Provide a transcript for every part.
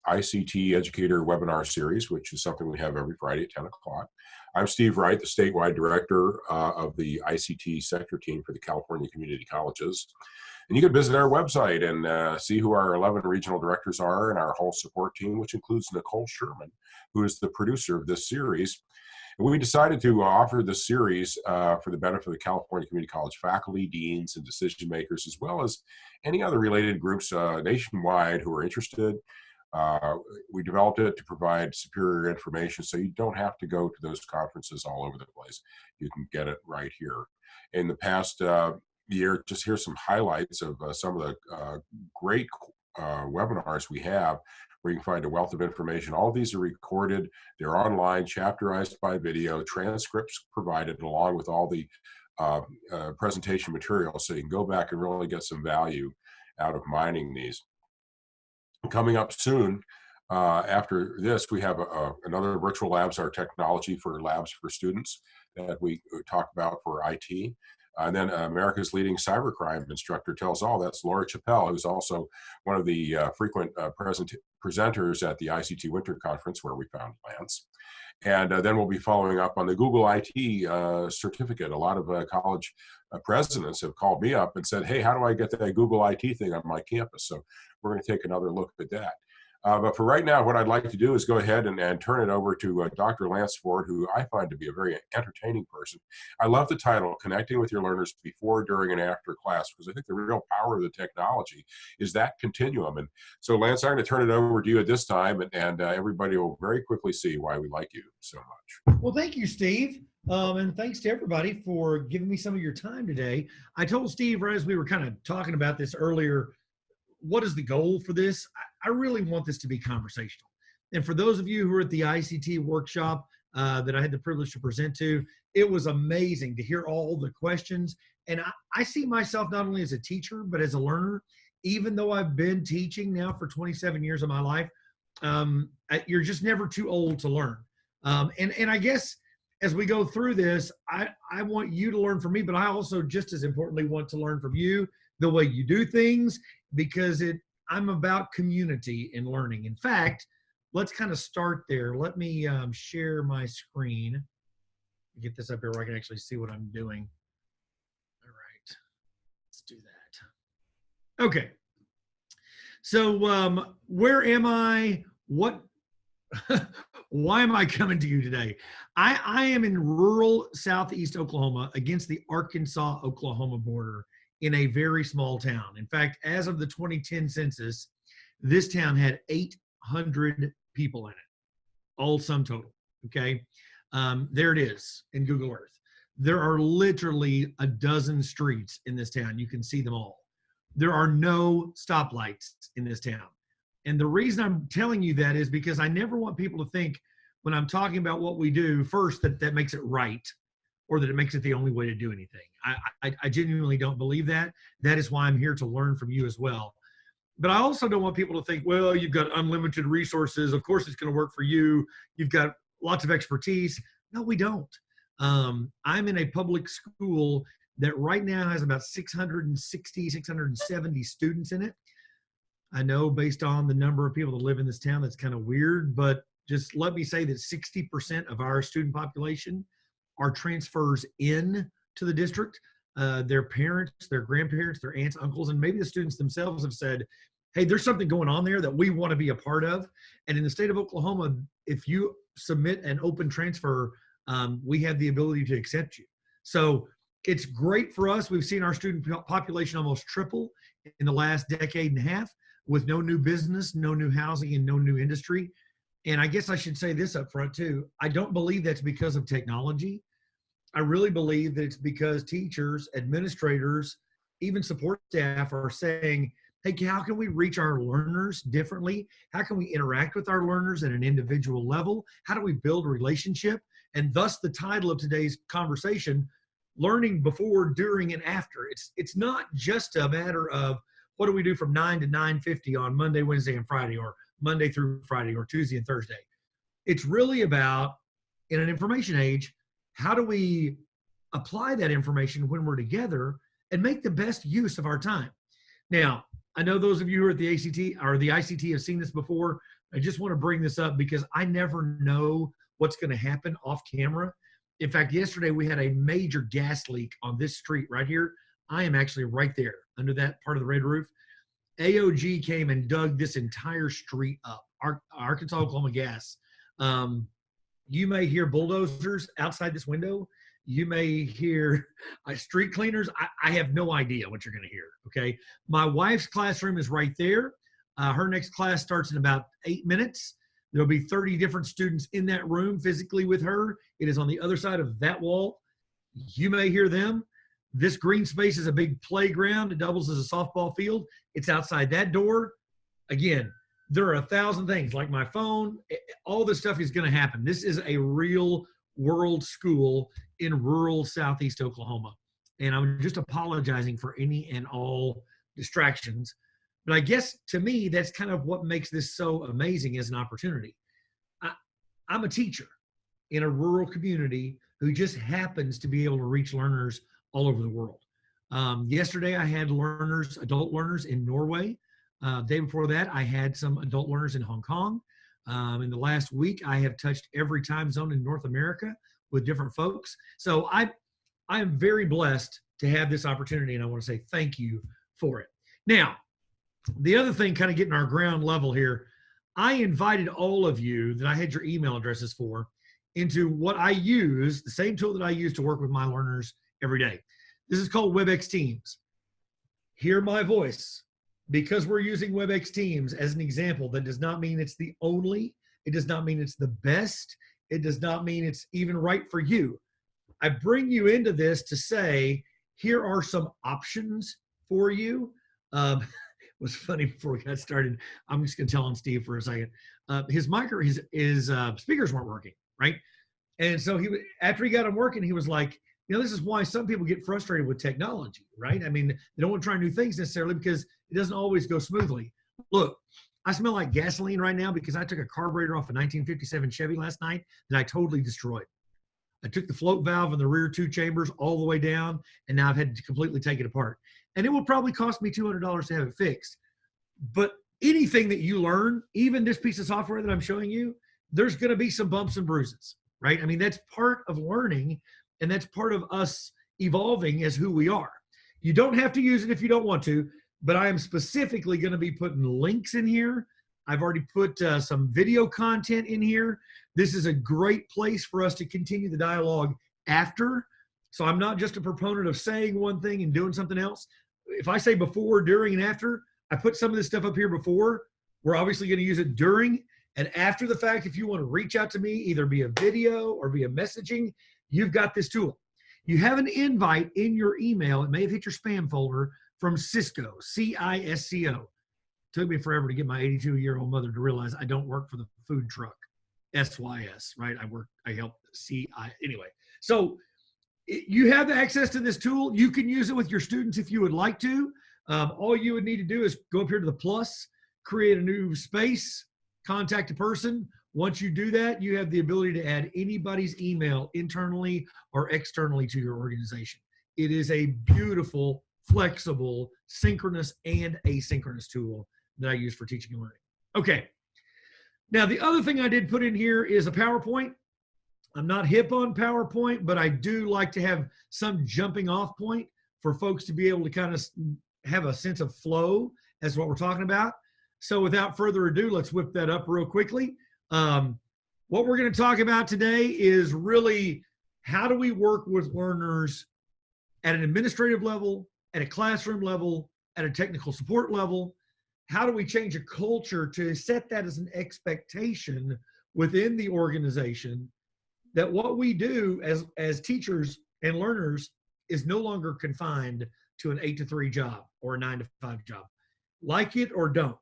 ICT Educator Webinar Series, which is something we have every Friday at 10 o'clock. I'm Steve Wright, the statewide director of the ICT sector team for the California Community Colleges. And you can visit our website and see who our 11 regional directors are and our whole support team, which includes Nicole Sherman, who is the producer of this series. And we decided to offer this series for the benefit of the California Community College faculty, deans, and decision makers, as well as any other related groups nationwide who are interested. We developed it to provide superior information, so you don't have to go to those conferences all over the place. You can get it right here. In the past year, just here's some highlights of some of the great webinars we have, where you can find a wealth of information. All of these are recorded. They're online, chapterized by video, transcripts provided along with all the presentation materials, so you can go back and really get some value out of mining these. Coming up soon, after this, we have another virtual labs, our technology for labs for students that we talk about for IT. And then America's leading cybercrime instructor tells all. That's Laura Chappelle, who's also one of the frequent presenters at the ICT Winter Conference, where we found Lance. And then we'll be following up on the Google IT certificate. A lot of college presidents have called me up and said, hey, how do I get that Google IT thing on my campus? So we're going to take another look at that. But for right now, what I'd like to do is go ahead and turn it over to Dr. Lance Ford, who I find to be a very entertaining person. I love the title, Connecting with Your Learners Before, During, and After Class, because I think the real power of the technology is that continuum. And so, Lance, I'm going to turn it over to you at this time, and everybody will very quickly see why we like you so much. Well, thank you, Steve. And thanks to everybody for giving me some of your time today. I told Steve, right as we were kind of talking about this earlier, what is the goal for this? I really want this to be conversational. And for those of you who are at the ICT workshop that I had the privilege to present to, it was amazing to hear all the questions. And I see myself not only as a teacher, but as a learner. Even though I've been teaching now for 27 years of my life, you're just never too old to learn. And I guess as we go through this, I want you to learn from me, but I also just as importantly want to learn from you, the way you do things, because I'm about community and learning. In fact, let's kind of start there. Let me share my screen. Get this up here where I can actually see what I'm doing. All right, let's do that. Okay. So where am I? What? Why am I coming to you today? I am in rural southeast Oklahoma against the Arkansas-Oklahoma border in a very small town. In fact, as of the 2010 census, this town had 800 people in it, all sum total, okay? There it is in Google Earth. There are literally a dozen streets in this town. You can see them all. There are no stoplights in this town. And the reason I'm telling you that is because I never want people to think when I'm talking about what we do, first, that makes it right, or that it makes it the only way to do anything. I genuinely don't believe that. That is why I'm here to learn from you as well. But I also don't want people to think, well, you've got unlimited resources. Of course, it's going to work for you. You've got lots of expertise. No, we don't. I'm in a public school that right now has about 660, 670 students in it. I know based on the number of people that live in this town, that's kind of weird, but just let me say that 60% of our student population are transfers in to the district. Their parents, their grandparents, their aunts, uncles, and maybe the students themselves have said, hey, there's something going on there that we want to be a part of. And in the state of Oklahoma, if you submit an open transfer, we have the ability to accept you. So it's great for us. We've seen our student population almost triple in the last decade and a half with no new business, no new housing, and no new industry. And I guess I should say this up front too. I don't believe that's because of technology. I really believe that it's because teachers, administrators, even support staff are saying, hey, how can we reach our learners differently? How can we interact with our learners at an individual level? How do we build a relationship? And thus the title of today's conversation, Learning Before, During, and After. It's not just a matter of what do we do from 9 to 9:50 on Monday, Wednesday, and Friday, or Monday through Friday, or Tuesday and Thursday. It's really about, in an information age, how do we apply that information when we're together and make the best use of our time? Now, I know those of you who are at the ACT or the ICT have seen this before. I just want to bring this up because I never know what's going to happen off camera. In fact, yesterday we had a major gas leak on this street right here. I am actually right there under that part of the red roof. AOG came and dug this entire street up, Arkansas Oklahoma Gas. You may hear bulldozers outside this window. You may hear street cleaners. I have no idea what you're going to hear, okay? My wife's classroom is right there. Her next class starts in about 8 minutes. There'll be 30 different students in that room physically with her. It is on the other side of that wall. You may hear them. This green space is a big playground. It doubles as a softball field. It's outside that door. Again, there are 1,000 things like my phone. All this stuff is going to happen. This is a real world school in rural Southeast Oklahoma. And I'm just apologizing for any and all distractions. But I guess to me, that's kind of what makes this so amazing as an opportunity. I'm a teacher in a rural community who just happens to be able to reach learners all over the world. Yesterday, I had adult learners in Norway. Day before that, I had some adult learners in Hong Kong. In the last week, I have touched every time zone in North America with different folks. So I am very blessed to have this opportunity, and I want to say thank you for it. Now, the other thing, kind of getting our ground level here, I invited all of you that I had your email addresses for into what I use, the same tool that I use to work with my learners every day. This is called WebEx Teams. Hear my voice. Because we're using WebEx Teams as an example, that does not mean it's the only, it does not mean it's the best, it does not mean it's even right for you. I bring you into this to say, here are some options for you. It was funny before we got started. I'm just gonna tell on Steve for a second. His speakers weren't working, right? And so after he got them working, he was like, this is why some people get frustrated with technology, right? I mean, they don't want to try new things necessarily because it doesn't always go smoothly. Look, I smell like gasoline right now because I took a carburetor off a 1957 Chevy last night that I totally destroyed. I took the float valve in the rear 2 chambers all the way down, and now I've had to completely take it apart. And it will probably cost me $200 to have it fixed. But anything that you learn, even this piece of software that I'm showing you, there's going to be some bumps and bruises, right? I mean, that's part of learning. And that's part of us evolving as who we are. You don't have to use it if you don't want to, but I am specifically going to be putting links in here. I've already put some video content in here. This is a great place for us to continue the dialogue after. So I'm not just a proponent of saying one thing and doing something else. If I say before, during, and after, I put some of this stuff up here before. We're obviously going to use it during and after the fact. If you want to reach out to me, either via video or via messaging, you've got this tool. You have an invite in your email. It may have hit your spam folder from Cisco, CISCO. Took me forever to get my 82-year-old mother to realize I don't work for the food truck, SYS, right? I help anyway. So you have access to this tool. You can use it with your students if you would like to. All you would need to do is go up here to the plus, create a new space, contact a person. Once you do that, you have the ability to add anybody's email internally or externally to your organization. It is a beautiful, flexible, synchronous and asynchronous tool that I use for teaching and learning. Okay. Now, the other thing I did put in here is a PowerPoint. I'm not hip on PowerPoint, but I do like to have some jumping off point for folks to be able to kind of have a sense of flow as to what we're talking about. So without further ado, let's whip that up real quickly. What we're going to talk about today is really how do we work with learners at an administrative level, at a classroom level, at a technical support level. How do we change a culture to set that as an expectation within the organization that what we do as teachers and learners is no longer confined to an 8-to-3 job or a 9-to-5 job. Like it or don't,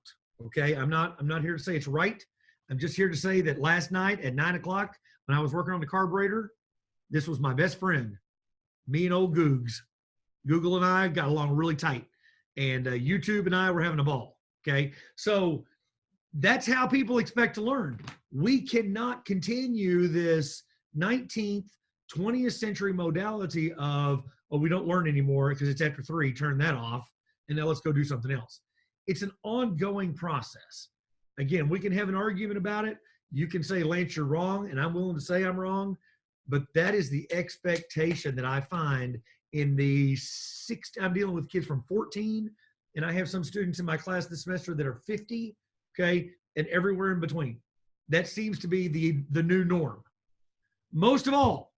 okay? I'm not here to say it's right. I'm just here to say that last night at 9 o'clock when I was working on the carburetor, this was my best friend, me and old Googs. Google and I got along really tight, and YouTube and I were having a ball, okay? So that's how people expect to learn. We cannot continue this 19th, 20th century modality of, oh, we don't learn anymore because it's after 3, turn that off, and now let's go do something else. It's an ongoing process. Again, we can have an argument about it. You can say, Lance, you're wrong, and I'm willing to say I'm wrong. But that is the expectation that I find in the I'm dealing with kids from 14, and I have some students in my class this semester that are 50, okay, and everywhere in between. That seems to be the new norm. Most of all,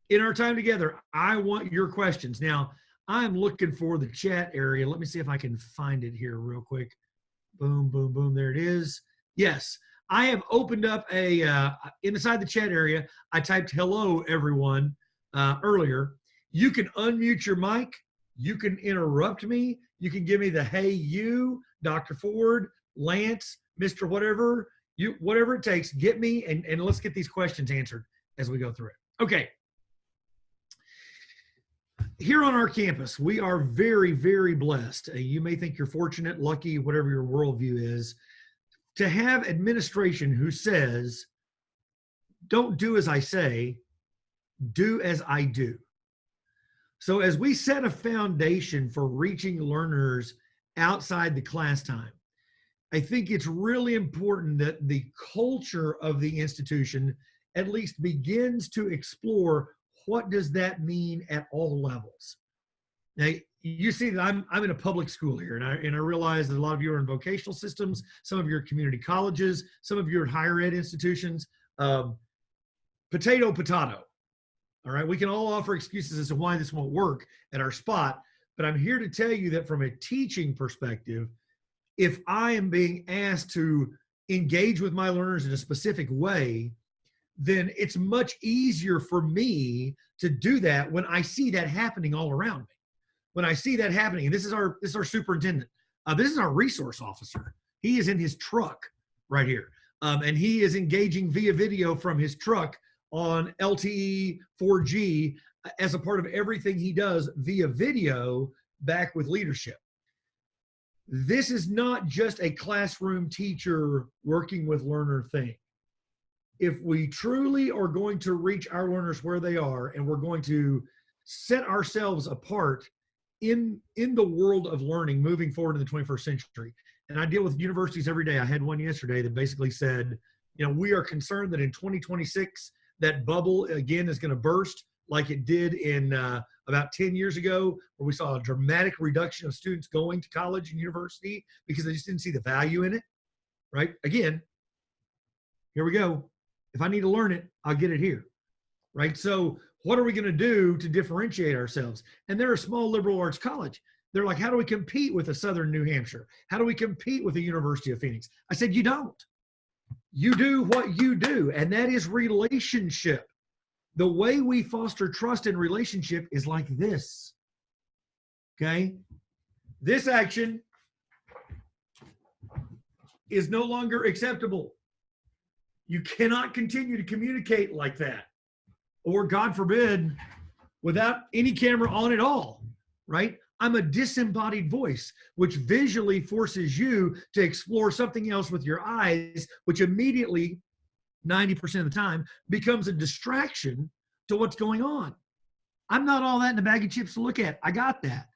in our time together, I want your questions. Now, I'm looking for the chat area. Let me see if I can find it here real quick. Boom, boom, boom. There it is. Yes, I have opened up inside the chat area, I typed hello, everyone, earlier. You can unmute your mic. You can interrupt me. You can give me the hey, you, Dr. Ford, Lance, Mr. Whatever, whatever it takes. Get me, and let's get these questions answered as we go through it. Okay. Here on our campus, we are very, very blessed. You may think you're fortunate, lucky, whatever your worldview is, to have administration who says, don't do as I say, do as I do. So as we set a foundation for reaching learners outside the class time, I think it's really important that the culture of the institution at least begins to explore what does that mean at all levels. Now, you see that I'm in a public school here, and I realize that a lot of you are in vocational systems, some of you are community colleges, some of you are higher ed institutions. Potato. All right, we can all offer excuses as to why this won't work at our spot, but I'm here to tell you that from a teaching perspective, if I am being asked to engage with my learners in a specific way, then it's much easier for me to do that when I see that happening all around me. When I see that happening, and this is our superintendent, this is our resource officer. He is in his truck right here, and he is engaging via video from his truck on LTE 4G as a part of everything he does via video back with leadership. This is not just a classroom teacher working with learner thing. If we truly are going to reach our learners where they are, and we're going to set ourselves apart in the world of learning moving forward in the 21st century, and I deal with universities every day. I had one yesterday that basically said, we are concerned that in 2026, that bubble again is going to burst like it did in about 10 years ago, where we saw a dramatic reduction of students going to college and university because they just didn't see the value in it, right? Again, here we go. If I need to learn it, I'll get it here, right? So what are we going to do to differentiate ourselves? And they're a small liberal arts college. They're like, how do we compete with a Southern New Hampshire? How do we compete with the University of Phoenix? I said, you don't. You do what you do, and that is relationship. The way we foster trust in relationship is like this, okay? This action is no longer acceptable. You cannot continue to communicate like that, or God forbid, without any camera on at all, right? I'm a disembodied voice, which visually forces you to explore something else with your eyes, which immediately, 90% of the time, becomes a distraction to what's going on. I'm not all that in a bag of chips to look at. I got that.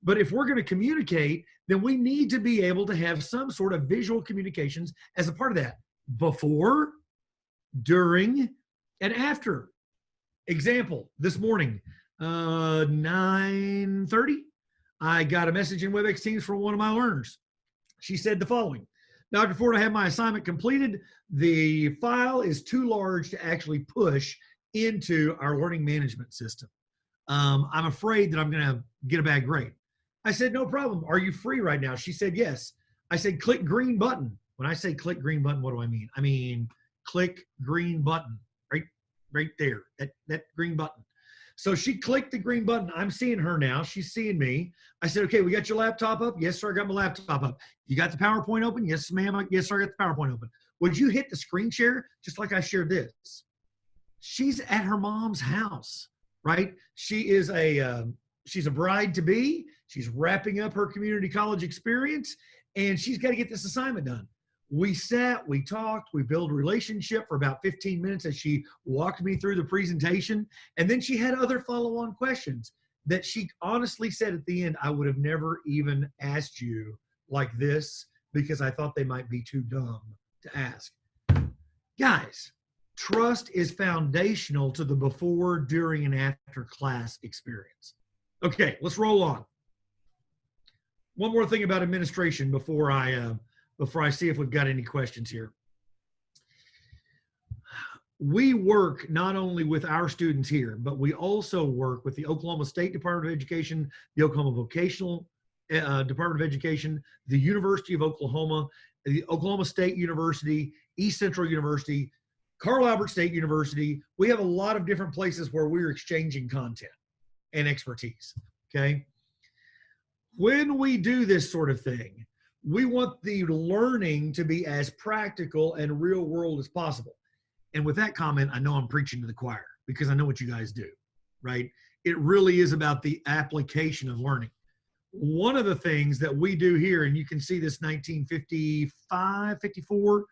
But if we're going to communicate, then we need to be able to have some sort of visual communications as a part of that. Before, during, and after. Example, this morning, 9:30, I got a message in WebEx Teams from one of my learners. She said the following: Dr. Ford, I have my assignment completed. The file is too large to actually push into our learning management system. I'm afraid that I'm going to get a bad grade. I said, no problem. Are you free right now? She said, yes. I said, click green button. When I say click green button, what do I mean? I mean, click green button right there, that green button. So she clicked the green button. I'm seeing her now. She's seeing me. I said, okay, we got your laptop up? Yes, sir, I got my laptop up. You got the PowerPoint open? Yes, ma'am. Yes, sir, I got the PowerPoint open. Would you hit the screen share just like I shared this? She's at her mom's house, right? She's a bride-to-be. She's wrapping up her community college experience, and she's got to get this assignment done. We sat, we talked, we built a relationship for about 15 minutes as she walked me through the presentation. And then she had other follow-on questions that she honestly said at the end, I would have never even asked you like this because I thought they might be too dumb to ask. Guys, trust is foundational to the before, during, and after class experience. Okay, let's roll on. One more thing about administration before I see if we've got any questions here. We work not only with our students here, but we also work with the Oklahoma State Department of Education, the Oklahoma Vocational Department of Education, the University of Oklahoma, the Oklahoma State University, East Central University, Carl Albert State University. We have a lot of different places where we're exchanging content and expertise, okay? When we do this sort of thing, we want the learning to be as practical and real world as possible. And with that comment, I know I'm preaching to the choir because I know what you guys do, right? It really is about the application of learning. One of the things that we do here, and you can see this 1955, 54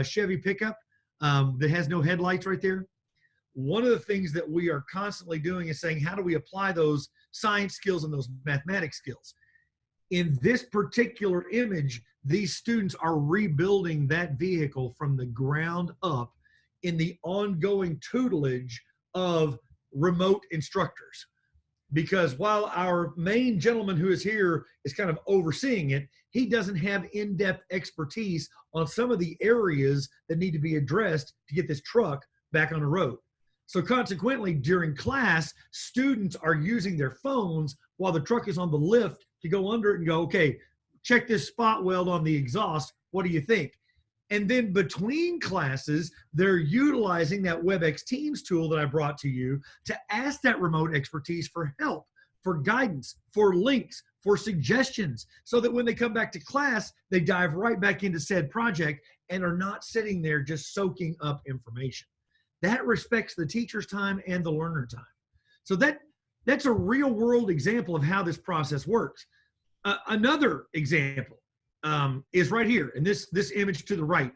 Chevy pickup that has no headlights right there. One of the things that we are constantly doing is saying, how do we apply those science skills and those mathematics skills? In this particular image, these students are rebuilding that vehicle from the ground up in the ongoing tutelage of remote instructors. Because while our main gentleman who is here is kind of overseeing it, he doesn't have in-depth expertise on some of the areas that need to be addressed to get this truck back on the road. So consequently, during class, students are using their phones while the truck is on the lift to go under it and go, okay, check this spot weld on the exhaust. What do you think? And then between classes, they're utilizing that WebEx Teams tool that I brought to you to ask that remote expertise for help, for guidance, for links, for suggestions, so that when they come back to class, they dive right back into said project and are not sitting there just soaking up information. That respects the teacher's time and the learner time. So that's a real world example of how this process works. Another example is right here, and this image to the right.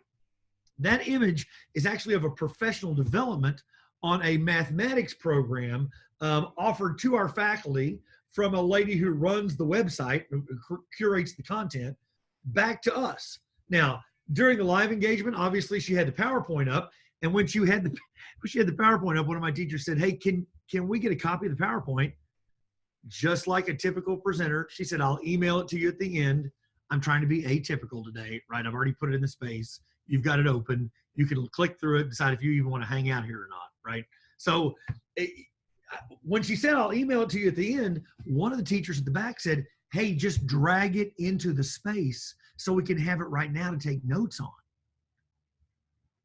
That image is actually of a professional development on a mathematics program offered to our faculty from a lady who runs the website, who curates the content, back to us. Now, during the live engagement, obviously she had the PowerPoint up, and when she had the PowerPoint up, one of my teachers said, "Hey, can we get a copy of the PowerPoint?" Just like a typical presenter, she said, "I'll email it to you at the end. I'm trying to be atypical today, right? I've already put it in the space. You've got it open. You can click through it, decide if you even want to hang out here or not, right?" So when she said, "I'll email it to you at the end," one of the teachers at the back said, "Hey, just drag it into the space so we can have it right now to take notes on,"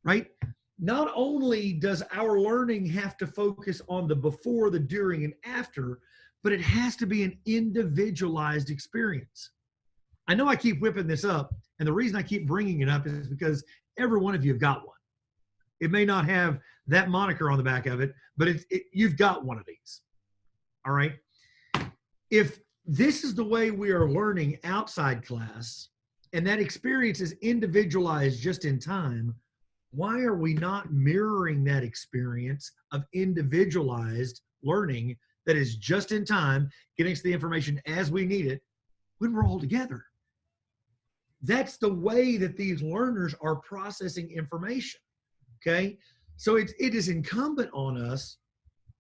right? Not only does our learning have to focus on the before, the during, and after, but it has to be an individualized experience. I know I keep whipping this up, and the reason I keep bringing it up is because every one of you have got one. It may not have that moniker on the back of it, but you've got one of these. All right? If this is the way we are learning outside class, and that experience is individualized just in time, why are we not mirroring that experience of individualized learning that is just in time, getting us the information as we need it when we're all together? That's the way that these learners are processing information, okay? So it is incumbent on us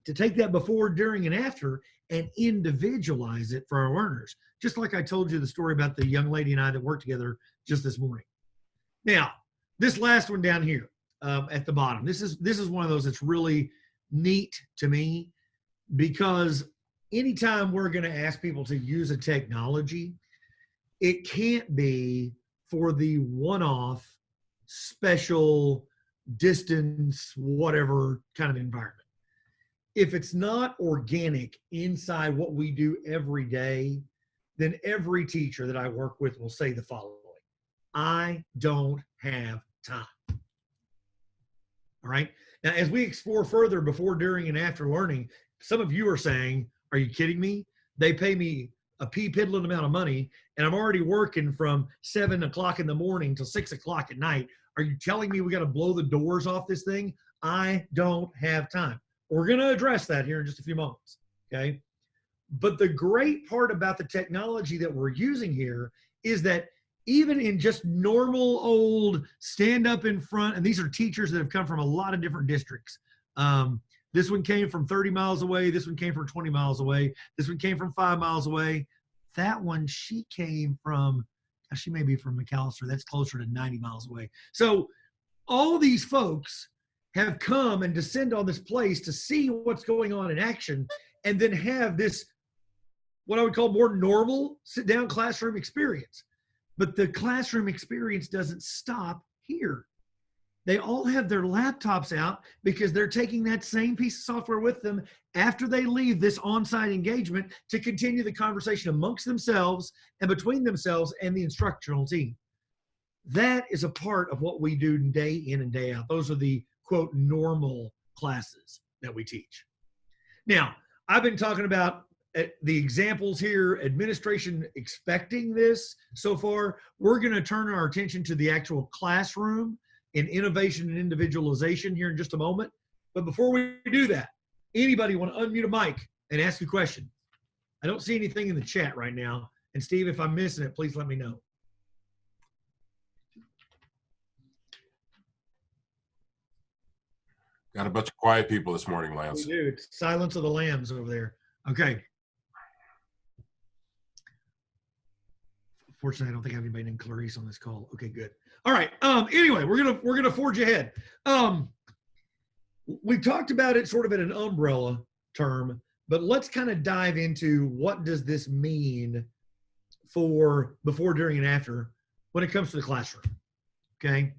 to take that before, during, and after and individualize it for our learners. Just like I told you the story about the young lady and I that worked together just this morning. Now, this last one down here at the bottom, this is one of those that's really neat to me, because anytime we're going to ask people to use a technology, it can't be for the one-off, special, distance, whatever kind of environment. If it's not organic inside what we do every day, then every teacher that I work with will say the following: "I don't have time." All right. Now, as we explore further before, during, and after learning, some of you are saying, "Are you kidding me? They pay me a pea piddling amount of money, and I'm already working from 7 o'clock in the morning till 6 o'clock at night. Are you telling me we got to blow the doors off this thing? I don't have time." We're going to address that here in just a few moments, okay? But the great part about the technology that we're using here is that even in just normal old stand up in front, and these are teachers that have come from a lot of different districts. This one came from 30 miles away. This one came from 20 miles away. This one came from 5 miles away. That one, she came from, she may be from McAllister. That's closer to 90 miles away. So all these folks have come and descend on this place to see what's going on in action, and then have this, what I would call more normal sit down classroom experience. But the classroom experience doesn't stop here. They all have their laptops out because they're taking that same piece of software with them after they leave this on-site engagement to continue the conversation amongst themselves and between themselves and the instructional team. That is a part of what we do day in and day out. Those are the, quote, normal classes that we teach. Now, I've been talking about the examples here, administration expecting this so far. We're going to turn our attention to the actual classroom and innovation and individualization here in just a moment. But before we do that, anybody want to unmute a mic and ask a question? I don't see anything in the chat right now. And Steve, if I'm missing it, please let me know. Got a bunch of quiet people this morning, Lance. We do. It's Silence of the Lambs over there. Okay. Fortunately, I don't think I have anybody named Clarice on this call. Okay, good. All right. Anyway, we're gonna forge ahead. We've talked about it sort of in an umbrella term, but let's kind of dive into what does this mean for before, during, and after when it comes to the classroom. Okay.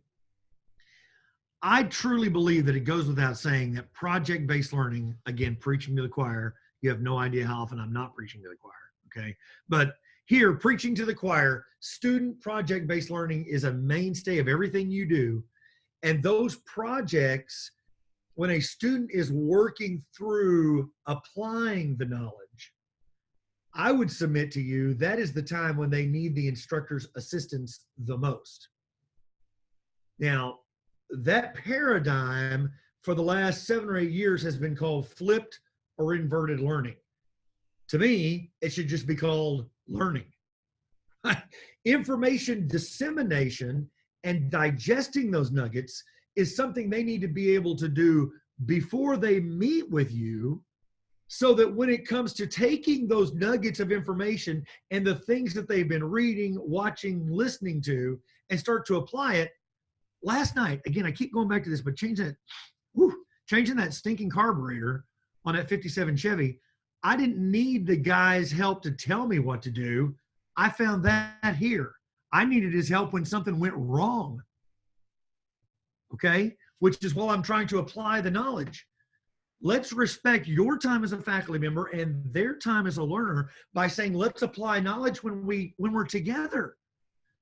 I truly believe that it goes without saying that project-based learning, again, preaching to the choir, you have no idea how often I'm not preaching to the choir, okay? But here, preaching to the choir, student project-based learning is a mainstay of everything you do. And those projects, when a student is working through applying the knowledge, I would submit to you that is the time when they need the instructor's assistance the most. Now, that paradigm for the last 7 or 8 years has been called flipped or inverted learning. To me, it should just be called learning. Information dissemination and digesting those nuggets is something they need to be able to do before they meet with you, so that when it comes to taking those nuggets of information and the things that they've been reading, watching, listening to, and start to apply it. Last night, again, I keep going back to this, but changing that stinking carburetor on that 57 Chevy, I didn't need the guy's help to tell me what to do. I found that here. I needed his help when something went wrong. Okay? Which is while I'm trying to apply the knowledge. Let's respect your time as a faculty member and their time as a learner by saying, let's apply knowledge when we're together.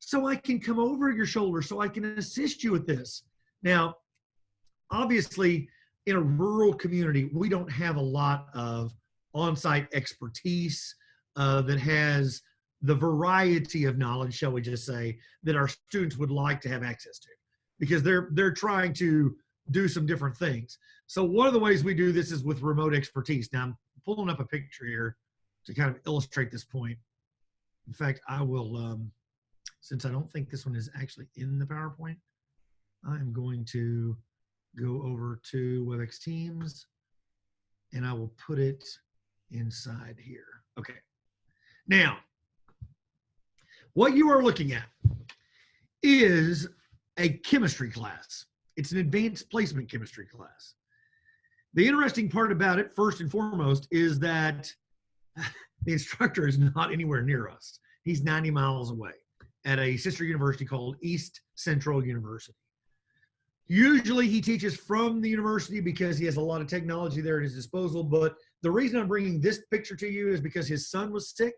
So I can come over your shoulder, so I can assist you with this. Now, obviously, in a rural community, we don't have a lot of on-site expertise that has the variety of knowledge, shall we just say, that our students would like to have access to, because they're trying to do some different things. So one of the ways we do this is with remote expertise. Now, I'm pulling up a picture here to kind of illustrate this point. In fact, I will... since I don't think this one is actually in the PowerPoint, I'm going to go over to WebEx Teams and I will put it inside here. Okay. Now, what you are looking at is a chemistry class. It's an advanced placement chemistry class. The interesting part about it, first and foremost, is that the instructor is not anywhere near us. He's 90 miles away at a sister university called East Central University. Usually he teaches from the university because he has a lot of technology there at his disposal, but the reason I'm bringing this picture to you is because his son was sick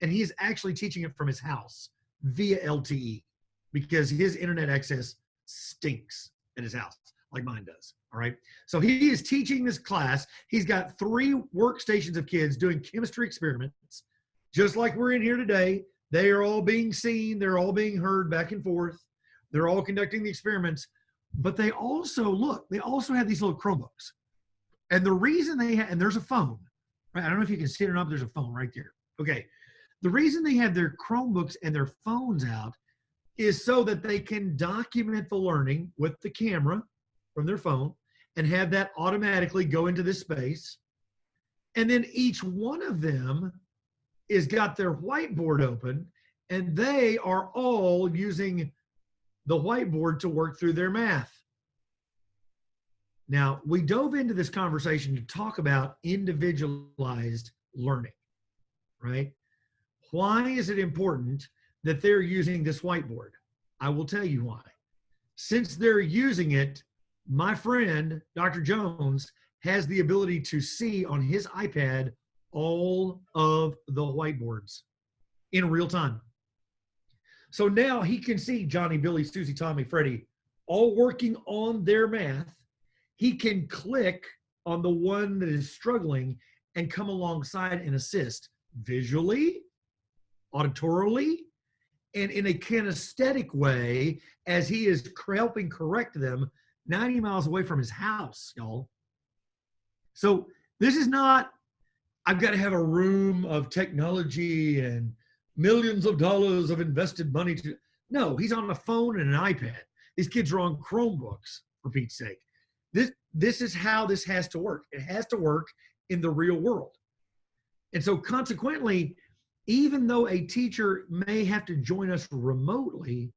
and he's actually teaching it from his house via LTE because his internet access stinks at his house like mine does, all right? So he is teaching this class. He's got 3 workstations of kids doing chemistry experiments, just like we're in here today. They are all being seen. They're all being heard back and forth. They're all conducting the experiments. But they also, look, they also have these little Chromebooks. And the reason they have, and there's a phone, right? I don't know if you can see it or not, but there's a phone right there. Okay. The reason they have their Chromebooks and their phones out is so that they can document the learning with the camera from their phone and have that automatically go into this space. And then each one of them is got their whiteboard open, and they are all using the whiteboard to work through their math. Now, we dove into this conversation to talk about individualized learning, right? Why is it important that they're using this whiteboard? I will tell you why. Since they're using it, my friend, Dr. Jones, has the ability to see on his iPad all of the whiteboards in real time. So now he can see Johnny, Billy, Susie, Tommy, Freddie, all working on their math. He can click on the one that is struggling and come alongside and assist visually, auditorily, and in a kinesthetic way as he is helping correct them 90 miles away from his house, y'all. So this is not, I've got to have a room of technology and millions of dollars of invested money to, no, he's on a phone and an iPad. These kids are on Chromebooks, for Pete's sake. This is how this has to work. It has to work in the real world. And so consequently, even though a teacher may have to join us remotely,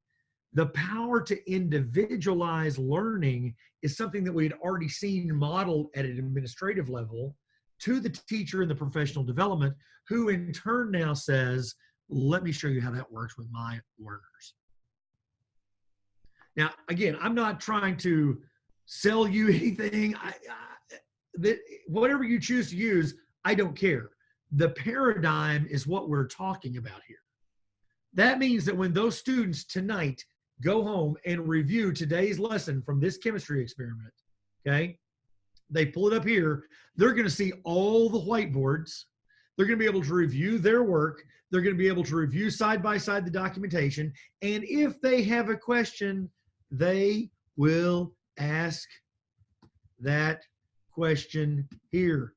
the power to individualize learning is something that we had already seen modeled at an administrative level to the teacher in the professional development, who in turn now says, let me show you how that works with my learners. Now, again, I'm not trying to sell you anything. Whatever you choose to use, I don't care. The paradigm is what we're talking about here. That means that when those students tonight go home and review today's lesson from this chemistry experiment, okay, they pull it up here, they're going to see all the whiteboards. They're going to be able to review their work. They're going to be able to review side by side the documentation. And if they have a question, they will ask that question here.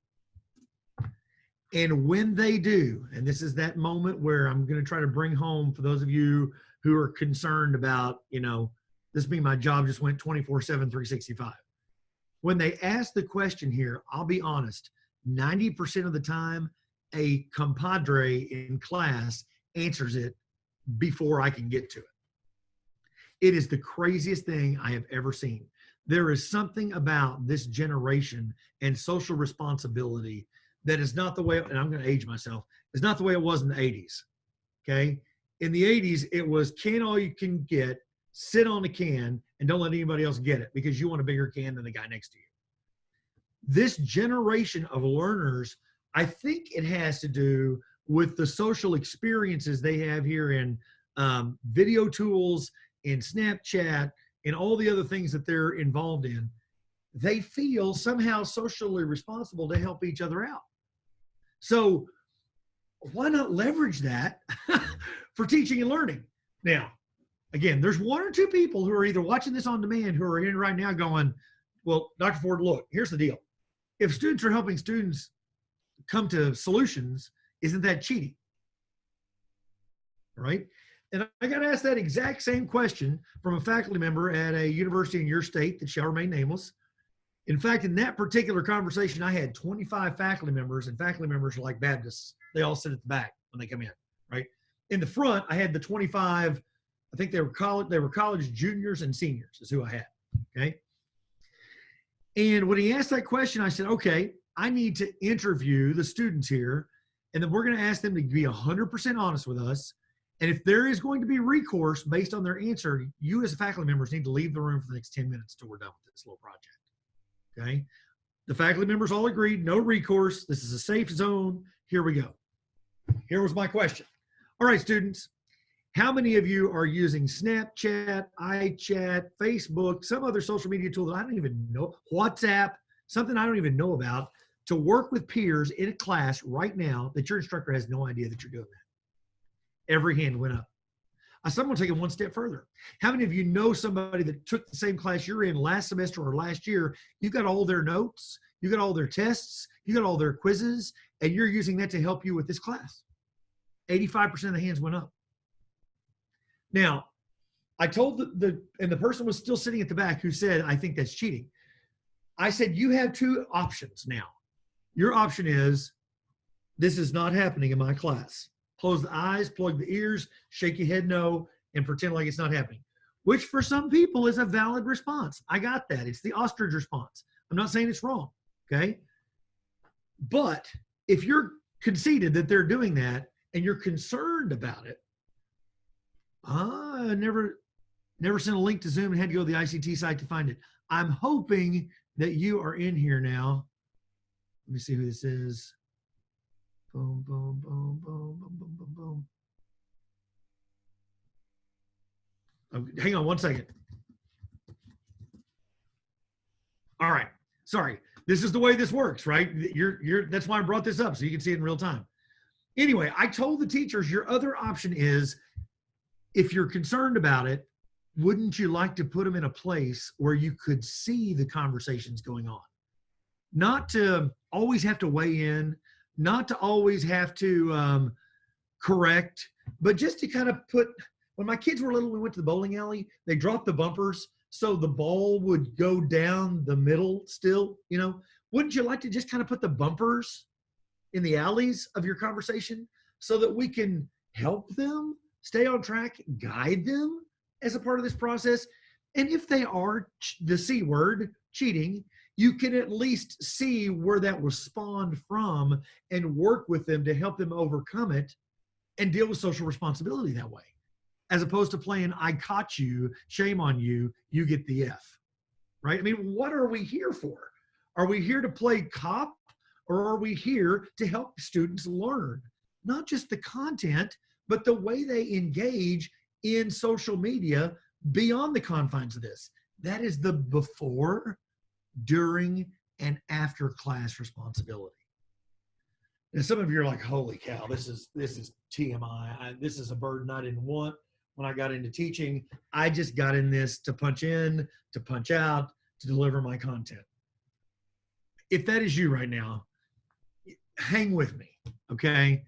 And when they do, and this is that moment where I'm going to try to bring home for those of you who are concerned about, this being my job just went 24/7, 365. When they ask the question here, I'll be honest, 90% of the time, a compadre in class answers it before I can get to it. It is the craziest thing I have ever seen. There is something about this generation and social responsibility that is not the way, and I'm going to age myself, it's not the way it was in the 80s, okay? In the 80s, it was can all you can get, sit on a can, and don't let anybody else get it because you want a bigger can than the guy next to you. This generation of learners, I think it has to do with the social experiences they have here in video tools, in Snapchat, and all the other things that they're involved in. They feel somehow socially responsible to help each other out. So why not leverage that for teaching and learning? Now, again, there's one or two people who are either watching this on demand who are in right now going, well, Dr. Ford, look, here's the deal. If students are helping students come to solutions, isn't that cheating? Right? And I got asked that exact same question from a faculty member at a university in your state that shall remain nameless. In fact, in that particular conversation, I had 25 faculty members, and faculty members are like Baptists. They all sit at the back when they come in, right? In the front, I had the 25, I think they were college juniors and seniors is who I had, okay? And when he asked that question, I said, okay, I need to interview the students here, and then we're going to ask them to be 100% honest with us. And if there is going to be recourse based on their answer, you as faculty members need to leave the room for the next 10 minutes until we're done with this little project. Okay. The faculty members all agreed, no recourse. This is a safe zone. Here we go. Here was my question. All right, students, how many of you are using Snapchat, iChat, Facebook, some other social media tool that I don't even know, WhatsApp, something I don't even know about, to work with peers in a class right now that your instructor has no idea that you're doing that? Every hand went up. Someone take it one step further. How many of you know somebody that took the same class you're in last semester or last year? You got all their notes, you got all their tests, you got all their quizzes, and you're using that to help you with this class. 85% of the hands went up. Now, I told and the person was still sitting at the back who said, I think that's cheating. I said, you have two options now. Your option is, this is not happening in my class. Close the eyes, plug the ears, shake your head no, and pretend like it's not happening, which for some people is a valid response. I got that. It's the ostrich response. I'm not saying it's wrong, okay? But if you're conceded that they're doing that and you're concerned about it, I never sent a link to Zoom and had to go to the ICT site to find it. I'm hoping that you are in here now. Let me see who this is. Boom, boom, boom, boom, boom, boom, boom, boom. Oh, hang on one second. All right. Sorry. This is the way this works, right? That's why I brought this up, so you can see it in real time. Anyway, I told the teachers your other option is, if you're concerned about it, wouldn't you like to put them in a place where you could see the conversations going on? Not to always have to weigh in, not to always have to correct, but just to kind of put, when my kids were little, we went to the bowling alley, they dropped the bumpers so the ball would go down the middle still, you know? Wouldn't you like to just kind of put the bumpers in the alleys of your conversation so that we can help them stay on track, guide them as a part of this process? And if they are the C word, cheating, you can at least see where that was spawned from and work with them to help them overcome it and deal with social responsibility that way, as opposed to playing I caught you, shame on you, you get the F, right? I mean, what are we here for? Are we here to play cop, or are we here to help students learn not just the content, but the way they engage in social media beyond the confines of this? That is the before, during, and after class responsibility. And some of you are like, holy cow, this is TMI. This is a burden I didn't want when I got into teaching. I just got in this to punch in, to punch out, to deliver my content. If that is you right now, hang with me, okay?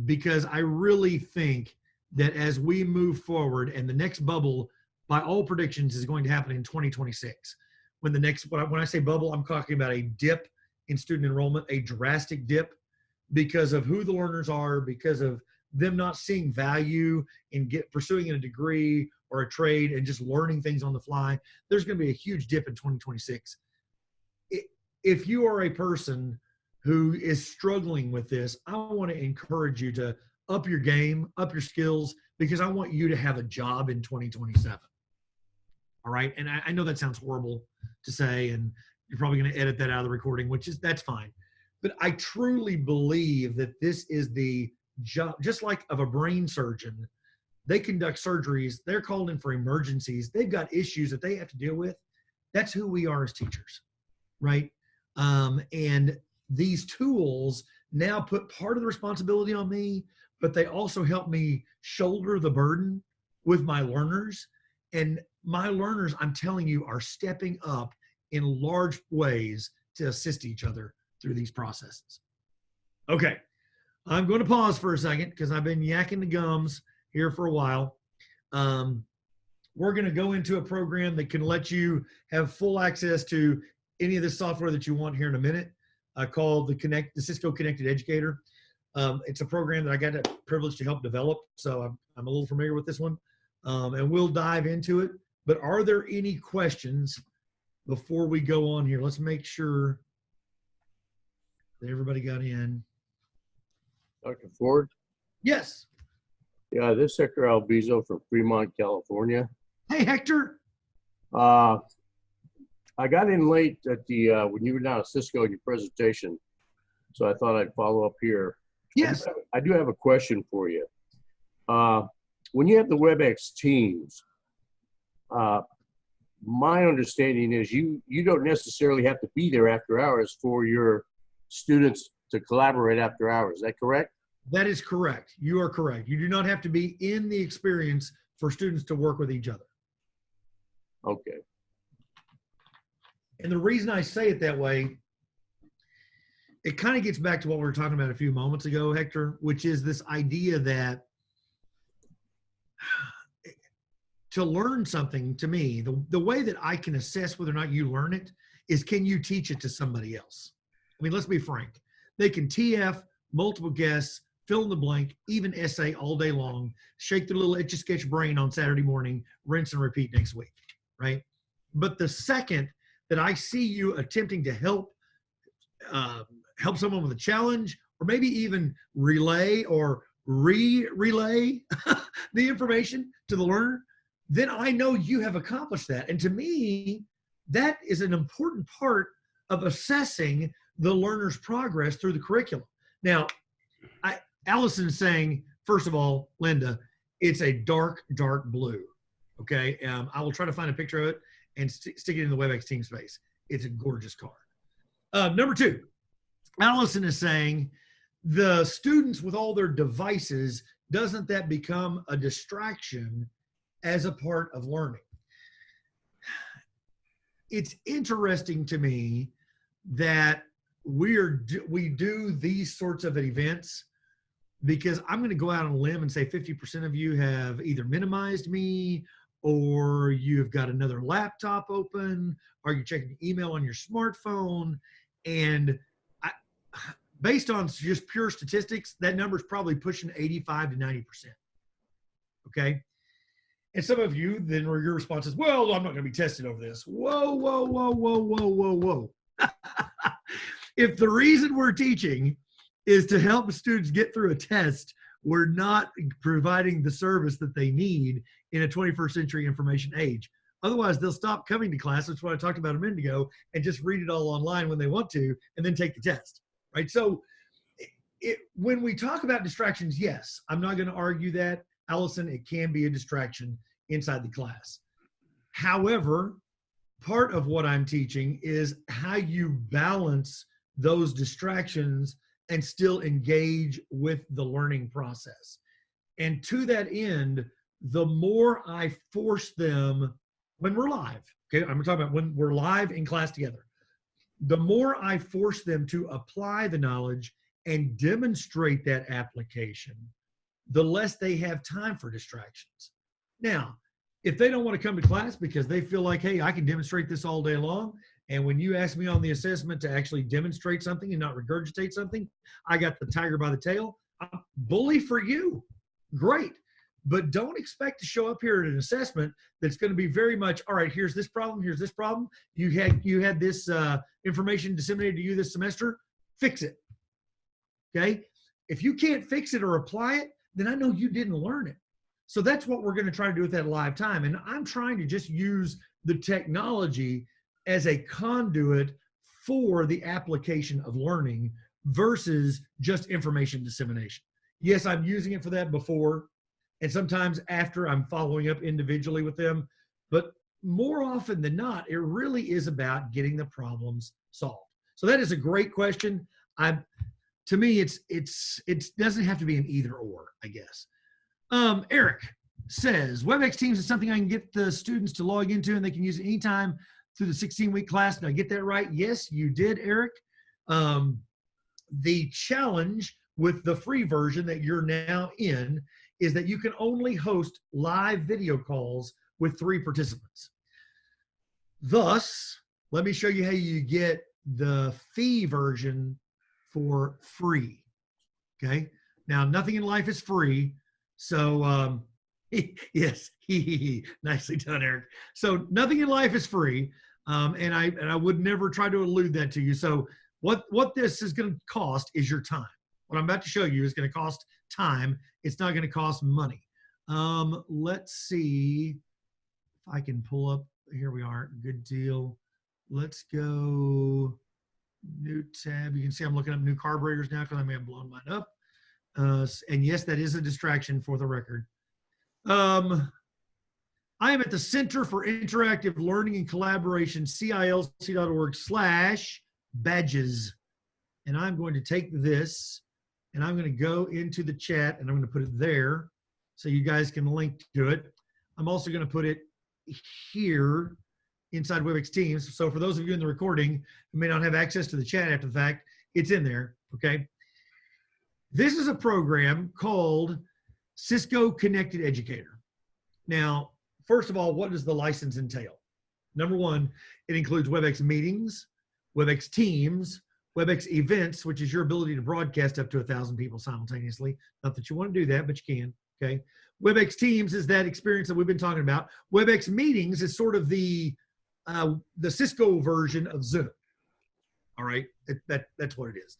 Because I really think that as we move forward, and the next bubble, by all predictions, is going to happen in 2026. When I say bubble, I'm talking about a dip in student enrollment, a drastic dip, because of who the learners are, because of them not seeing value in pursuing a degree or a trade and just learning things on the fly. There's going to be a huge dip in 2026. If you are a person who is struggling with this, I want to encourage you to up your game, up your skills, because I want you to have a job in 2027. All right. And I know that sounds horrible to say, and you're probably going to edit that out of the recording, that's fine. But I truly believe that this is the job, just like of a brain surgeon. They conduct surgeries. They're called in for emergencies. They've got issues that they have to deal with. That's who we are as teachers, right? And these tools now put part of the responsibility on me, but they also help me shoulder the burden with my learners. And my learners, I'm telling you, are stepping up in large ways to assist each other through these processes. Okay, I'm going to pause for a second because I've been yakking the gums here for a while. We're going to go into a program that can let you have full access to any of the software that you want here in a minute, called the Cisco Connected Educator. It's a program that I got the privilege to help develop, so I'm a little familiar with this one, and we'll dive into it. But are there any questions before we go on here? Let's make sure that everybody got in. Dr. Ford? Yes. Yeah, this is Hector Albizo from Fremont, California. Hey, Hector. I got in late at when you were down at Cisco in your presentation, so I thought I'd follow up here. Yes. I do have a question for you. When you have the WebEx teams, my understanding is you don't necessarily have to be there after hours for your students to collaborate after hours. Is that correct? That is correct. You are correct. You do not have to be in the experience for students to work with each other. Okay. And the reason I say it that way, it kind of gets back to what we were talking about a few moments ago, to learn something, to me, the way that I can assess whether or not you learn it is, can you teach it to somebody else? I mean, let's be frank. They can TF, multiple guess, fill in the blank, even essay all day long, shake their little Etch-a-Sketch brain on Saturday morning, rinse and repeat next week, right? But the second that I see you attempting to help someone with a challenge, or maybe even relay or relay the information to the learner, then I know you have accomplished that. And to me, that is an important part of assessing the learner's progress through the curriculum. Now, Allison is saying, first of all, Linda, it's a dark, dark blue. Okay. I will try to find a picture of it and stick it in the WebEx team space. It's a gorgeous car. Number two, Allison is saying, the students with all their devices, doesn't that become a distraction as a part of learning? It's interesting to me that we do these sorts of events, because I'm going to go out on a limb and say 50% of you have either minimized me, or you've got another laptop open, or you're checking email on your smartphone. And based on just pure statistics, that number is probably pushing 85 to 90%. Okay. And some of you, then your response is, well, I'm not going to be tested over this. Whoa, whoa, whoa, whoa, whoa, whoa, whoa. If the reason we're teaching is to help students get through a test, we're not providing the service that they need in a 21st century information age. Otherwise, they'll stop coming to class. That's what I talked about a minute ago, and just read it all online when they want to, and then take the test, right? So when we talk about distractions, yes, I'm not going to argue that, Allison, it can be a distraction inside the class. However, part of what I'm teaching is how you balance those distractions and still engage with the learning process. And to that end, the more I force them when we're live, okay, I'm talking about when we're live in class together, the more I force them to apply the knowledge and demonstrate that application, the less they have time for distractions. Now, if they don't want to come to class because they feel like, hey, I can demonstrate this all day long, and when you ask me on the assessment to actually demonstrate something and not regurgitate something, I got the tiger by the tail, bully for you. Great. But don't expect to show up here at an assessment that's going to be very much, all right, here's this problem, here's this problem. You had this information disseminated to you this semester, fix it. Okay? If you can't fix it or apply it, then I know you didn't learn it. So that's what we're going to try to do with that live time. And I'm trying to just use the technology as a conduit for the application of learning versus just information dissemination. Yes, I'm using it for that before, and sometimes after I'm following up individually with them, but more often than not, it really is about getting the problems solved. So that is a great question. To me, it doesn't have to be an either or, I guess. Eric says, WebEx Teams is something I can get the students to log into and they can use it anytime through the 16-week class. Did I get that right? Yes, you did, Eric. The challenge with the free version that you're now in is that you can only host live video calls with 3 participants. Thus, let me show you how you get the fee version for free. Okay. Now, nothing in life is free. So, yes, nicely done, Eric. So nothing in life is free. And I would never try to elude that to you. So what this is going to cost is your time. What I'm about to show you is going to cost time. It's not going to cost money. Let's see if I can pull up. Here we are. Good deal. Let's go new tab. You can see I'm looking up new carburetors now because I may have blown mine up. And yes, that is a distraction for the record. I am at the Center for Interactive Learning and Collaboration, cilc.org/badges. And I'm going to take this and I'm going to go into the chat and I'm going to put it there so you guys can link to it. I'm also going to put it here inside WebEx Teams. So for those of you in the recording who may not have access to the chat after the fact, it's in there, okay? This is a program called Cisco Connected Educator. Now, first of all, what does the license entail? Number one, it includes WebEx meetings, WebEx Teams, WebEx events, which is your ability to broadcast up to 1,000 people simultaneously. Not that you want to do that, but you can. Okay. WebEx Teams is that experience that we've been talking about. WebEx meetings is sort of the Cisco version of Zoom. All right. That's what it is.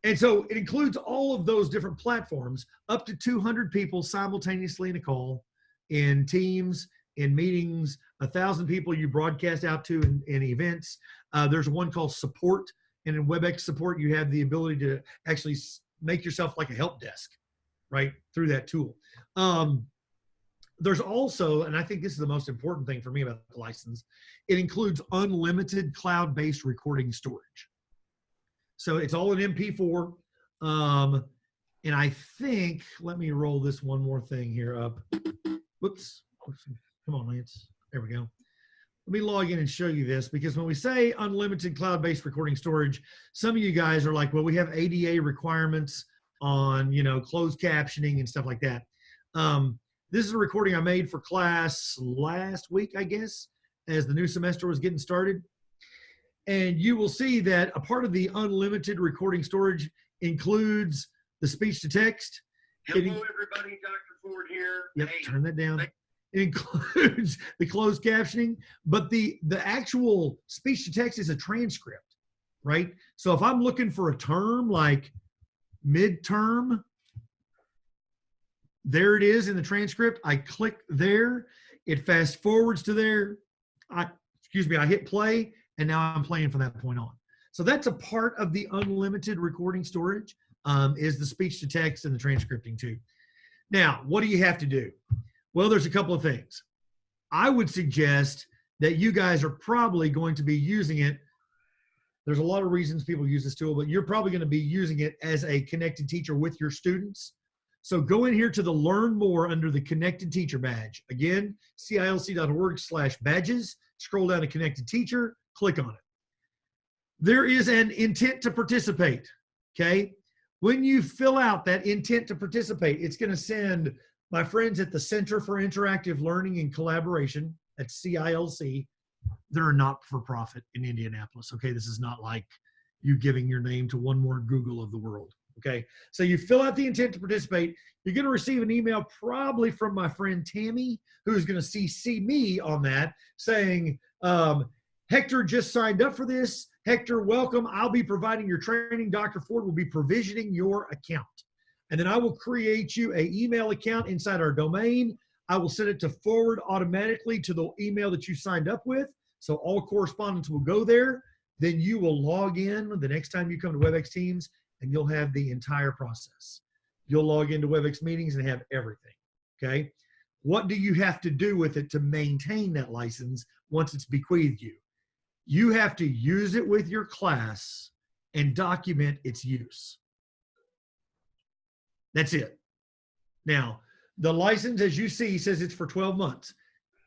And so it includes all of those different platforms, up to 200 people simultaneously in a call, in Teams, in meetings, 1,000 people you broadcast out to in events. There's one called support. And in WebEx support, you have the ability to actually make yourself like a help desk, right, through that tool. There's also, and I think this is the most important thing for me about the license, it includes unlimited cloud-based recording storage. So it's all in MP4. And I think, let me roll this one more thing here up. Whoops. Come on, Lance. There we go. Let me log in and show you this, because when we say unlimited cloud-based recording storage, some of you guys are like, well, we have ADA requirements on, closed captioning and stuff like that. This is a recording I made for class last week, I guess, as the new semester was getting started. And you will see that a part of the unlimited recording storage includes the speech to text. Hello, everybody. Dr. Ford here. Yep, Hey, turn that down. It includes the closed captioning, but the actual speech to text is a transcript, right? So if I'm looking for a term like midterm, there it is in the transcript. I click there, it fast forwards to there. I hit play, and now I'm playing from that point on. So that's a part of the unlimited recording storage, is the speech to text and the transcripting too. Now, what do you have to do? Well, there's a couple of things. I would suggest that you guys are probably going to be using it. There's a lot of reasons people use this tool, but you're probably going to be using it as a connected teacher with your students. So go in here to the Learn More under the Connected Teacher badge. Again, CILC.org/badges. Scroll down to Connected Teacher, click on it. There is an intent to participate, okay? When you fill out that intent to participate, it's going to send my friends at the Center for Interactive Learning and Collaboration, at CILC. They're a not-for-profit in Indianapolis, okay? This is not like you giving your name to one more Google of the world, okay? So you fill out the intent to participate. You're going to receive an email probably from my friend Tammy, who's going to CC me on that, saying, Hector just signed up for this. Hector, welcome. I'll be providing your training. Dr. Ford will be provisioning your account. And then I will create you an email account inside our domain. I will send it to forward automatically to the email that you signed up with. So all correspondence will go there. Then you will log in the next time you come to WebEx Teams, and you'll have the entire process. You'll log into WebEx meetings and have everything, okay? What do you have to do with it to maintain that license once it's bequeathed you? You have to use it with your class and document its use. That's it. Now, the license, as you see, says it's for 12 months.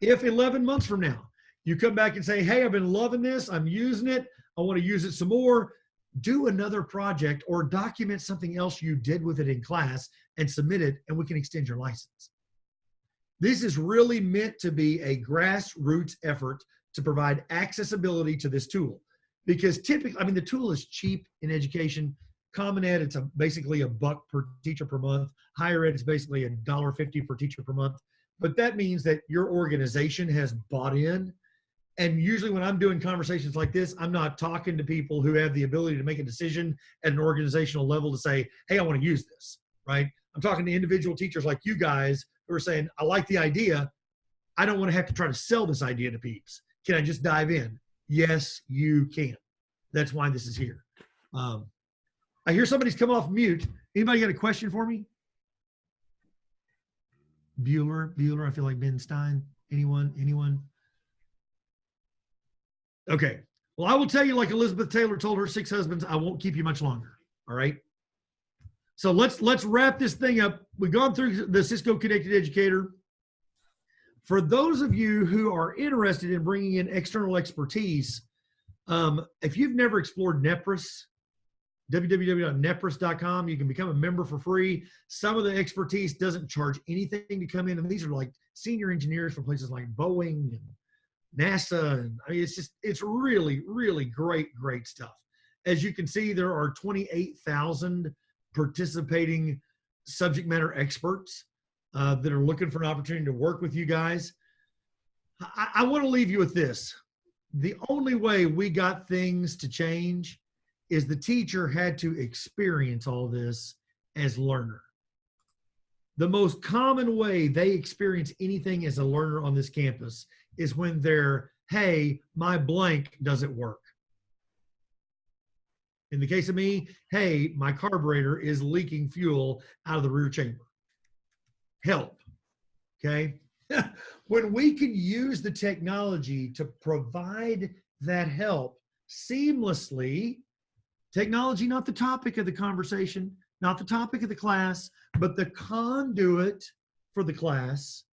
If 11 months from now, you come back and say, hey, I've been loving this, I'm using it, I want to use it some more, do another project or document something else you did with it in class and submit it, and we can extend your license. This is really meant to be a grassroots effort to provide accessibility to this tool, because typically, the tool is cheap in education. Common Ed, it's basically $1 per teacher per month. Higher Ed, it's basically $1.50 per teacher per month. But that means that your organization has bought in. And usually when I'm doing conversations like this, I'm not talking to people who have the ability to make a decision at an organizational level to say, hey, I want to use this, right? I'm talking to individual teachers like you guys who are saying, I like the idea. I don't want to have to try to sell this idea to peeps. Can I just dive in? Yes, you can. That's why this is here. I hear somebody's come off mute. Anybody got a question for me? Bueller, I feel like Ben Stein. Anyone? Okay. Well, I will tell you, like Elizabeth Taylor told her 6 husbands, I won't keep you much longer. All right. So let's wrap this thing up. We've gone through the Cisco Connected Educator. For those of you who are interested in bringing in external expertise, if you've never explored Nepris, www.nepris.com, you can become a member for free. Some of the expertise doesn't charge anything to come in, and these are like senior engineers from places like Boeing and NASA. And I mean, it's really, really great stuff. As you can see, there are 28,000 participating subject matter experts that are looking for an opportunity to work with you guys. I want to leave you with this. The only way we got things to change is the teacher had to experience all this as learner. The most common way they experience anything as a learner on this campus is when they're, hey, my blank doesn't work. In the case of me, hey, my carburetor is leaking fuel out of the rear chamber. Help, okay? When we can use the technology to provide that help seamlessly, technology not the topic of the conversation, not the topic of the class, but the conduit for the class,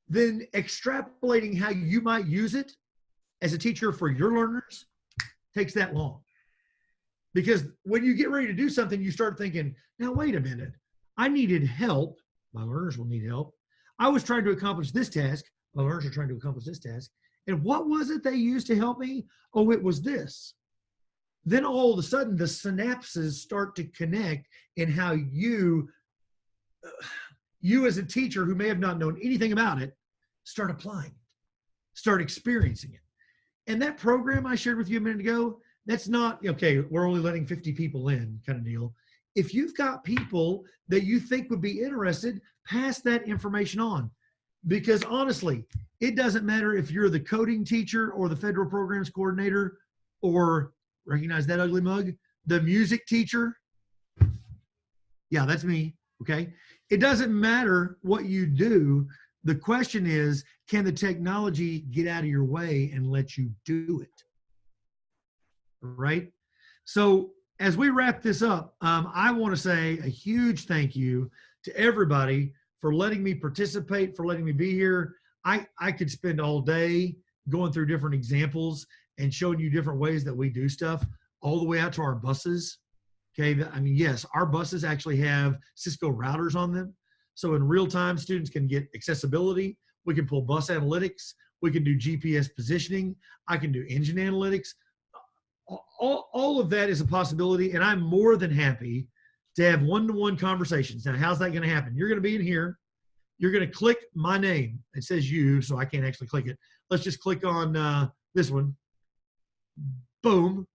then extrapolating how you might use it as a teacher for your learners takes that long. Because when you get ready to do something, you start thinking, now, wait a minute, I needed help. My learners will need help. I was trying to accomplish this task. My learners are trying to accomplish this task. And what was it they used to help me? Oh, it was this. Then all of a sudden, the synapses start to connect in how you as a teacher who may have not known anything about it, start applying it, start experiencing it. And that program I shared with you a minute ago, that's not, okay, we're only letting 50 people in kind of deal. If you've got people that you think would be interested, pass that information on. Because honestly, it doesn't matter if you're the coding teacher or the federal programs coordinator or, recognize that ugly mug, the music teacher. Yeah, that's me, okay? It doesn't matter what you do. The question is, can the technology get out of your way and let you do it? Right? So as we wrap this up, I want to say a huge thank you to everybody for letting me participate, for letting me be here. I could spend all day going through different examples and showing you different ways that we do stuff, all the way out to our buses. Okay, I mean, yes, our buses actually have Cisco routers on them. So in real time, students can get accessibility. We can pull bus analytics. We can do GPS positioning. I can do engine analytics. All of that is a possibility, and I'm more than happy to have one-to-one conversations. Now, how's that going to happen? You're going to be in here. You're going to click my name. It says you, so I can't actually click it. Let's just click on this one. Boom.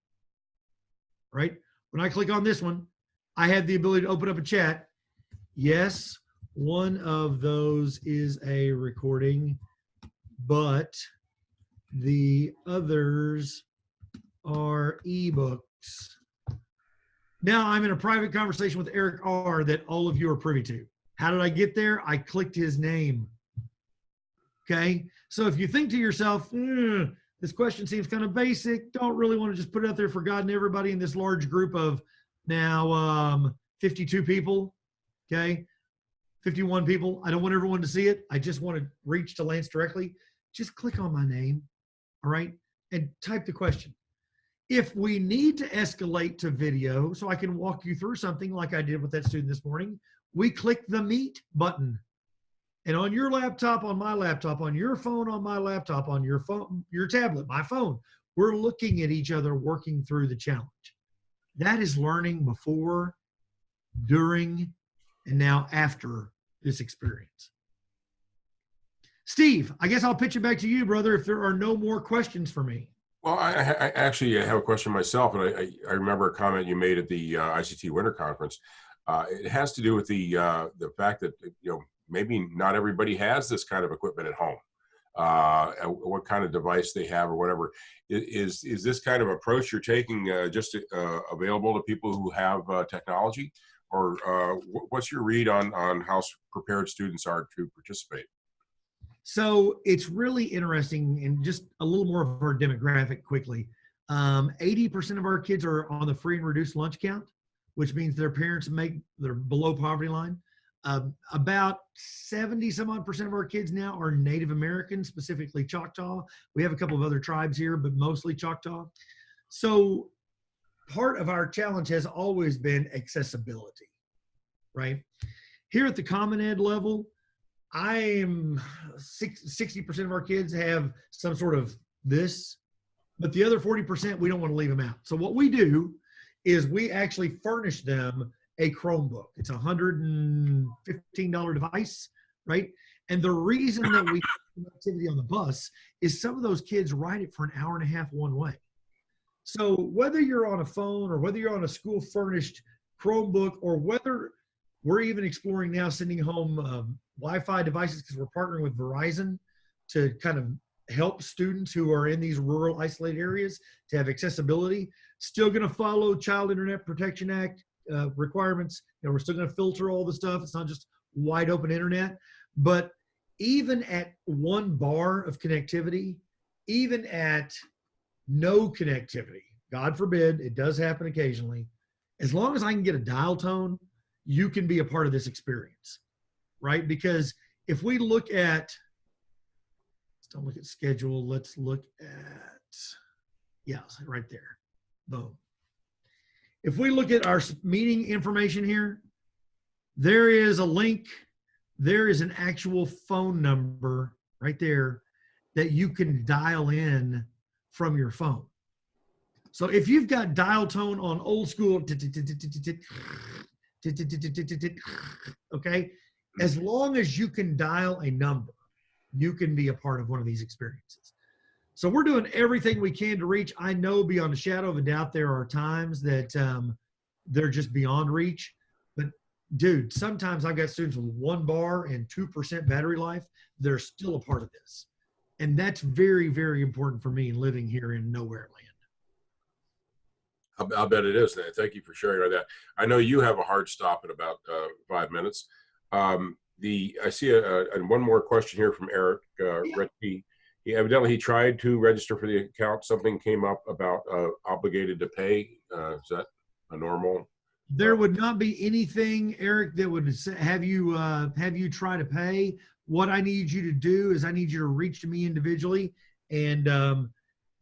Right? When I click on this one, I have the ability to open up a chat. Yes, one of those is a recording, but the others are ebooks. Now I'm in a private conversation with Eric R. that all of you are privy to. How did I get there? I clicked his name. Okay. So if you think to yourself, this question seems kind of basic, don't really want to just put it out there for God and everybody in this large group of now 52 people. Okay. 51 people. I don't want everyone to see it. I just want to reach to Lance directly. Just click on my name. All right. And type the question. If we need to escalate to video so I can walk you through something like I did with that student this morning, we click the Meet button. And on your laptop, on my laptop, on your phone, on my laptop, on your phone, your tablet, my phone, we're looking at each other working through the challenge. That is learning before, during, and now after this experience. Steve, I guess I'll pitch it back to you, brother, if there are no more questions for me. Well, I actually have a question myself, and I remember a comment you made at the ICT Winter Conference. It has to do with the fact that maybe not everybody has this kind of equipment at home. What kind of device they have or whatever. Is this kind of approach you're taking just available to people who have technology, or what's your read on how prepared students are to participate? So it's really interesting, and just a little more of our demographic quickly. 80% of our kids are on the free and reduced lunch count, which means their parents they're below poverty line. About 70% of our kids now are Native American, specifically Choctaw. We have a couple of other tribes here, but mostly Choctaw. So part of our challenge has always been accessibility, right? Here at the Common Ed level, I'm 60% of our kids have some sort of this, but the other 40%, we don't want to leave them out. So what we do is we actually furnish them a Chromebook. It's a $115 device, right? And the reason that we do activity on the bus is some of those kids ride it for an hour and a half one way. So whether you're on a phone or whether you're on a school furnished Chromebook, or whether we're even exploring now sending home Wi-Fi devices, because we're partnering with Verizon to kind of help students who are in these rural isolated areas to have accessibility, still going to follow Child Internet Protection Act requirements. We're still going to filter all the stuff. It's not just wide open internet, but even at 1 bar of connectivity, even at no connectivity, God forbid, it does happen occasionally, as long as I can get a dial tone, you can be a part of this experience, right? Because if we look at, let's don't look at schedule, let's look at, yeah, right there, boom. If we look at our meeting information here, there is a link, there is an actual phone number right there that you can dial in from your phone. So if you've got dial tone on old school, okay, as long as you can dial a number, you can be a part of one of these experiences. So we're doing everything we can to reach. I know beyond a shadow of a doubt there are times that they're just beyond reach. But dude, sometimes I've got students with 1 bar and 2% battery life. They're still a part of this. And that's very, very important for me living here in nowhere land. I'll bet it is. Thank you for sharing that. I know you have a hard stop in about 5 minutes. I see one more question here from Eric Retke. He tried to register for the account. Something came up about obligated to pay. Is that a normal? There would not be anything, Eric, that would have you try to pay. What I need you to do is I need you to reach to me individually, and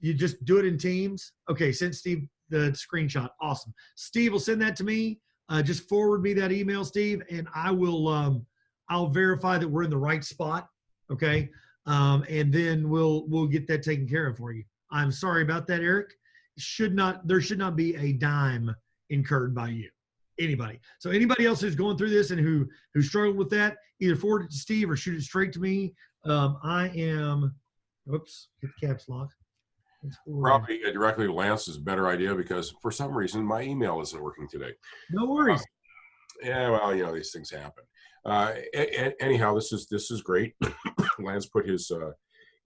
you just do it in Teams. Okay, send Steve the screenshot. Awesome. Steve will send that to me. Just forward me that email, Steve, and I will. I'll verify that we're in the right spot. Okay, and then we'll get that taken care of for you. I'm sorry about that, Eric. There should not be a dime incurred by you. Anybody. So anybody else who's going through this and who struggled with that, either forward it to Steve or shoot it straight to me. I am, whoops, hit the caps lock. Probably directly to Lance is a better idea, because for some reason my email isn't working today. No worries. Yeah, well, these things happen. Anyhow, this is great. Lance put his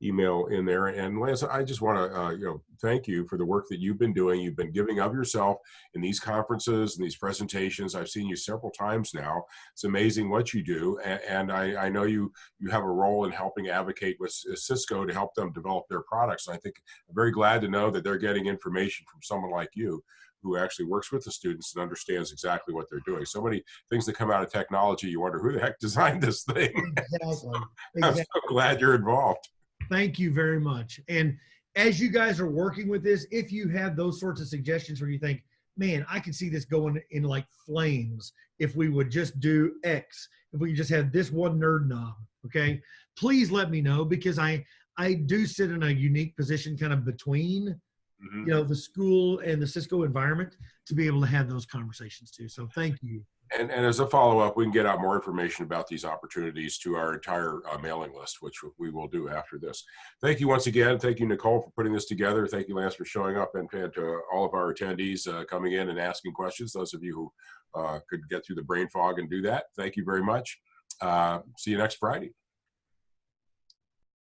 email in there, and Lance, I just want to thank you for the work that you've been doing. You've been giving of yourself in these conferences and these presentations. I've seen you several times now. It's amazing what you do, and I know you have a role in helping advocate with Cisco to help them develop their products. And I think I'm very glad to know that they're getting information from someone like you, who actually works with the students and understands exactly what they're doing. So many things that come out of technology, you wonder who the heck designed this thing. Exactly. I'm so glad you're involved. Thank you very much. And as you guys are working with this, if you have those sorts of suggestions where you think, man, I could see this going in like flames if we would just do X, if we could just have this one nerd knob, okay, please let me know, because I do sit in a unique position kind of between the school and the Cisco environment to be able to have those conversations too. So thank you. And as a follow-up, we can get out more information about these opportunities to our entire mailing list, which we will do after this. Thank you once again. Thank you, Nicole, for putting this together. Thank you, Lance, for showing up, and to all of our attendees coming in and asking questions. Those of you who could get through the brain fog and do that, thank you very much. See you next Friday.